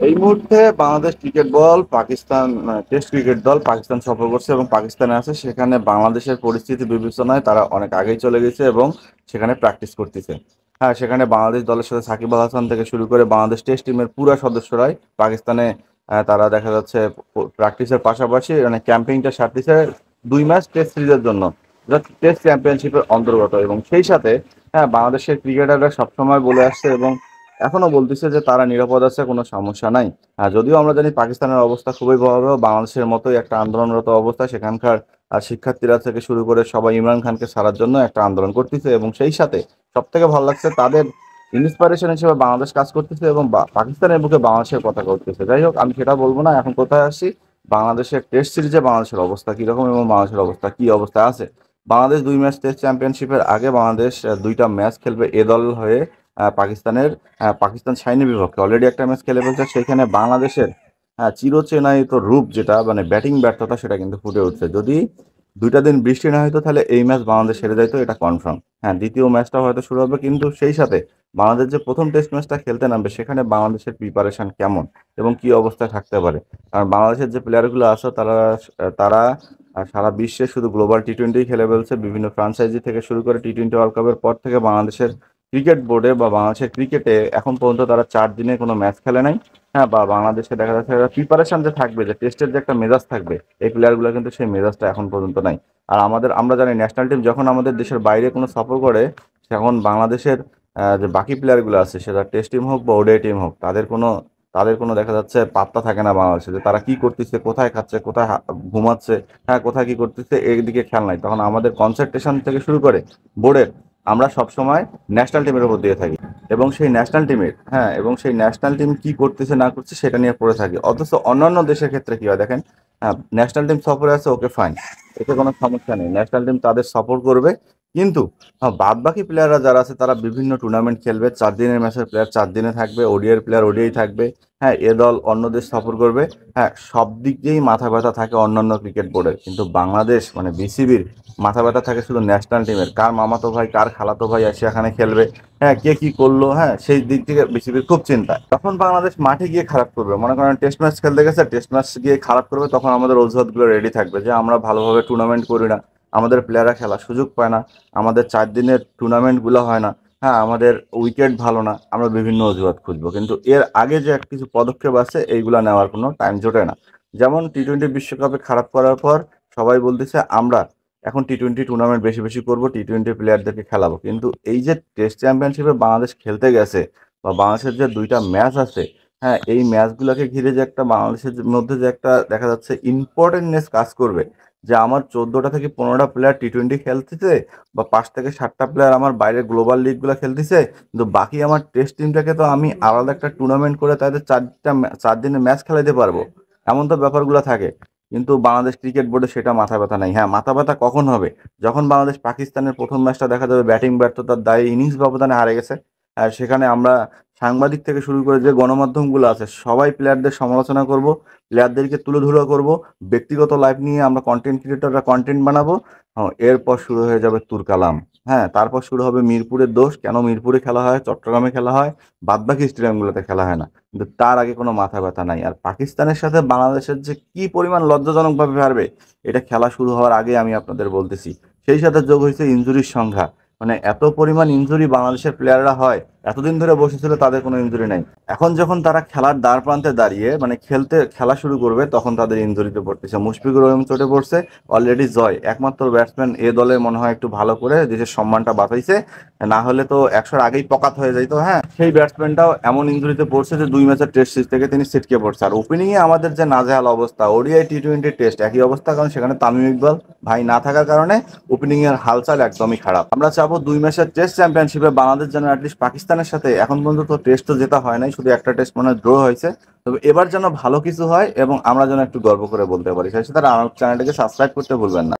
এই মুহূর্তে Bangladesh cricket ball Pakistan test cricket দল পাকিস্তান সফর করছে এবং পাকিস্তানে আছে। সেখানে বাংলাদেশের পরিস্থিতি বিবেচনায় তারা অনেক আগেই চলে গেছে এবং সেখানে প্র্যাকটিস করতেছে। হ্যাঁ, সেখানে বাংলাদেশ দলের সাথে সাকিব আল হাসান থেকে শুরু করে বাংলাদেশ টেস্ট টিমের পুরো সদস্যরাই পাকিস্তানে তারা দেখা যাচ্ছে প্র্যাকটিসের পাশাপাশি মানে ক্যাম্পিংটা সারতেছে 2 ম্যাচ টেস্ট সিরিজের জন্য, যেটা টেস্ট চ্যাম্পিয়নশিপের অন্তর্গত। এবং সেই সাথে হ্যাঁ, বাংলাদেশের ক্রিকেটাররা সবসময় বলে আসছে এবং এখনো বলতেছে যে তারা নিরাপদ আছে, কোনো সমস্যা নাই। যদিও আমরা জানি পাকিস্তানের অবস্থা খুবই ভয়াবহ, বাংলাদেশের মতোই একটা আন্দোলনরত অবস্থা সেখানকার। শিক্ষার্থীরা থেকে শুরু করে সবাই ইমরান খানকে ছাড়ার জন্য একটা আন্দোলন করতেছে এবং সেই সাথে সব থেকে ভালো লাগছে তাদের ইন্সপিরেশন হিসেবে বাংলাদেশ কাজ করতেছে এবং পাকিস্তানের বুকে বাংলাদেশের পতাকা উঠতেছে। যাই হোক, আমি সেটা বলবো না, এখন কোথায় আসি, বাংলাদেশের টেস্ট সিরিজে বাংলাদেশের অবস্থা কিরকম এবং বাংলাদেশের অবস্থা কি অবস্থায় আছে। বাংলাদেশ 2 ম্যাচ টেস্ট চ্যাম্পিয়নশিপের আগে বাংলাদেশ 2টা ম্যাচ খেলবে এ দল হয়ে পাকিস্তানের। পাকিস্তান সাইনের বিপক্ষে অলরেডি একটা ম্যাচ খেলে ফেলছে। সেখানে বাংলাদেশের চিরচেনাই তো রূপ, যেটা মানে ব্যাটিং ব্যর্থতা, সেটা কিন্তু ফুটে উঠছে। যদি 2টা দিন বৃষ্টি না হতো তাহলে এই ম্যাচ বাংলাদেশ হেরে যাইতো, এটা কনফার্ম। হ্যাঁ, দ্বিতীয় ম্যাচটা হয়তো শুরু হবে, কিন্তু সেই সাথে বাংলাদেশ যে প্রথম টেস্ট ম্যাচটা খেলতে নামবে সেখানে বাংলাদেশের প্রিপারেশন কেমন এবং কি অবস্থায় থাকতে পারে। কারণ বাংলাদেশের যে প্লেয়ারগুলো আছে তারা তারা সারা বিশ্বে শুধু গ্লোবাল টি-20 খেলে ফেলছে। বিভিন্ন ফ্রাঞ্চাইজি থেকে শুরু করে টি-20 ওয়ার্ল্ড কাপের পর থেকে বাংলাদেশের ক্রিকেট বোর্ডে বা বাংলাদেশের ক্রিকেটে এখন পর্যন্ত তারা 4 দিনে কোনো ম্যাচ খেলে নাই। হ্যাঁ, বা বাংলাদেশে দেখা যাচ্ছে প্রিপারেশন যে থাকবে, যে টেস্টের যে একটা মেজাজ থাকবে, এই প্লেয়ারগুলো কিন্তু সেই মেজাজটা এখন পর্যন্ত নাই। আর আমরা জানি ন্যাশনাল টিম যখন আমাদের দেশের বাইরে কোনো সফর করে, তখন বাংলাদেশের যে বাকি প্লেয়ারগুলো আছে, সেটা টেস্ট টিম হোক বা ওডিআই টিম হোক, তাদের কোনো দেখা যাচ্ছে পাত্তা থাকে না বাংলাদেশে, যে তারা কি করতেছে, কোথায় খাচ্ছে, কোথায় ঘুমাচ্ছে, হ্যাঁ কোথায় কি করতেছে, এইদিকে খেয়াল নাই। তখন আমাদের কনসেন্ট্রেশন থেকে শুরু করে বোর্ডের, আমরা সবসময় ন্যাশনাল টিমের উপর দিয়ে থাকি এবং সেই ন্যাশনাল টিম কি করতেছে না করছে সেটা নিয়ে পড়ে থাকি। অথচ অন্যান্য দেশের ক্ষেত্রে কি হয় দেখেন, হ্যাঁ ন্যাশনাল টিম সফরে আছে, ওকে ফাইন, এতে কোনো সমস্যা নেই, ন্যাশনাল টিম তাদের সফর করবে। কিন্তু বাদ বাকি প্লেয়াররা যারা আছে তারা বিভিন্ন টুর্নামেন্ট খেলবে, 4 দিনের ম্যাচের প্লেয়ার 4 দিনে থাকবে, ওডিআই প্লেয়ার ওডিআই থাকবে। হ্যাঁ, এ দল অন্য দেশ সফর করবে। হ্যাঁ, সব দিক দিয়েই মাথা ব্যথা থাকে অন্যান্য ক্রিকেট বোর্ডের, কিন্তু বাংলাদেশ মানে বিসিবির মাথা ব্যথা থাকে শুধু ন্যাশনাল টিমের। কার মামাতো ভাই কার খালাতো ভাই এসে এখানে খেলবে, হ্যাঁ কে কি করলো, হ্যাঁ সেই দিক থেকে বিসিবির খুব চিন্তা। তখন বাংলাদেশ মাঠে গিয়ে খারাপ করবে, মনে করেন টেস্ট ম্যাচ খেলতে গেছে, টেস্ট ম্যাচ গিয়ে খারাপ করবে, তখন আমাদের অজুহাতগুলো রেডি থাকবে যে আমরা ভালোভাবে টুর্নামেন্ট করি না, আমাদের প্লেয়াররা খেলার সুযোগ পায় না, আমাদের 4 দিনের টুর্নামেন্টগুলো হয় না, হ্যাঁ আমাদের উইকেট ভালো না, আমরা বিভিন্ন অজুহাত খুঁজবো। কিন্তু এর আগে যে কিছু পদক্ষেপ আছে এইগুলা নেওয়ার কোনো টাইম জোটে না। যেমন টি-20 বিশ্বকাপে খারাপ করার পর সবাই বলতেছে আমরা এখন টি-20 টুর্নামেন্ট বেশি বেশি করব, টি-20 প্লেয়ারদেরকে খেলাবো। কিন্তু এই যে টেস্ট চ্যাম্পিয়নশিপে বাংলাদেশ খেলতে গেছে বা বাংলাদেশের যে 2টা ম্যাচ আছে, হ্যাঁ এই ম্যাচগুলোকে ঘিরে যে একটা বাংলাদেশের মধ্যে যে একটা দেখা যাচ্ছে ইম্পর্টেন্টনেস কাজ করবে, যে আমার 14টা থেকে 15টা প্লেয়ার টি-20 খেলতেছে বা 5 থেকে 7টা প্লেয়ার আমার বাইরের গ্লোবাল লিগগুলো খেলতেছে, কিন্তু বাকি আমার টেস্ট টিমটাকে তো আমি আলাদা একটা টুর্নামেন্ট করে তাদের 4 দিনের ম্যাচ খেলাইতে পারবো, এমন তো ব্যাপারগুলো থাকে। কিন্তু বাংলাদেশ ক্রিকেট বোর্ডে সেটা মাথা ব্যথা নাই। হ্যাঁ, মাথা ব্যথা কখন হবে, যখন বাংলাদেশ পাকিস্তানের প্রথম ম্যাচটা দেখা যাবে ব্যাটিং ব্যর্থতার দায়ে ইনিংস ব্যবধানে হারে গেছে। সেখানে আমরা সাংবাদিক থেকে শুরু করে যে গণমাধ্যমগুলো আছে সবাই প্লেয়ারদের সমালোচনা করব, প্লেয়ারদেরকে তুলে ধরা করব, ব্যক্তিগত লাইফ নিয়ে আমরা কন্টেন্ট ক্রিয়েটররা কন্টেন্ট বানাবো। এরপর শুরু হয়ে যাবে তুরকালাম। হ্যাঁ, তারপর শুরু হবে মিরপুরের দোষ, কেন মিরপুরে খেলা হয়, চট্টগ্রামে খেলা হয়, বাদবাকি স্টেডিয়ামগুলোতে খেলা হয় না। কিন্তু তার আগে কোনো মাথা ব্যথা নাই। আর পাকিস্তানের সাথে বাংলাদেশের যে কি পরিমাণ লজ্জাজনকভাবে হারবে, এটা খেলা শুরু হওয়ার আগে আমি আপনাদের বলতেছি। সেই সাথে যোগ হয়েছে ইনজুরির সংখ্যা, মানে এত পরিমাণ ইনজুরি বাংলাদেশের প্লেয়াররা হয়, এতদিন ধরে বসেছিল তাদের কোনো ইনজুরি নাই। এখন যখন তারা খেলার দ্বার প্রান্তে দাঁড়িয়ে মানে খেলা শুরু করবে, তখন তাদের ইনজুরিতে পড়তেছে। মুশফিকুর রহিম চোটে পড়ছে, অলরেডি জয় একমাত্র ব্যাটসম্যান এ দলে মনে হয় একটু ভালো করে দেশের সম্মানটা বাঁচাইছে, না হলে তো 100-র আগেই পকাত হয়ে যাইতো। হ্যাঁ, সেই ব্যাটসম্যানটাও এমন ইনজুরিতে পড়ছে যে 2 ম্যাচের টেস্ট সিরিজ থেকে তিনি ছিটকে পড়ছে। আর ওপেনিংয়ে আমাদের যে নাজেহাল অবস্থা, ওডিআই টি-20 টেস্ট একই অবস্থা, কারণ সেখানে তামিম ইকবাল ভাই না থাকার কারণে ওপেনিং এর হালচাল একদমই খারাপ। আমরা চাবো 2 ম্যাচের টেস্ট চ্যাম্পিয়নশিপে বাংলাদেশ যেন অ্যাটলিস্ট পাকিস্তানের সাথে, এখন পর্যন্ত তো টেস্ট তো জেতা হয় নাই, শুধু একটা টেস্ট মানে ড্র হয়েছে, তবে এবার যেন ভালো কিছু হয় এবং আমরা যেন একটু গর্ব করে বলতে পারি। সেই সাথে আমার চ্যানেলটাকে সাবস্ক্রাইব করতে ভুলবেন না।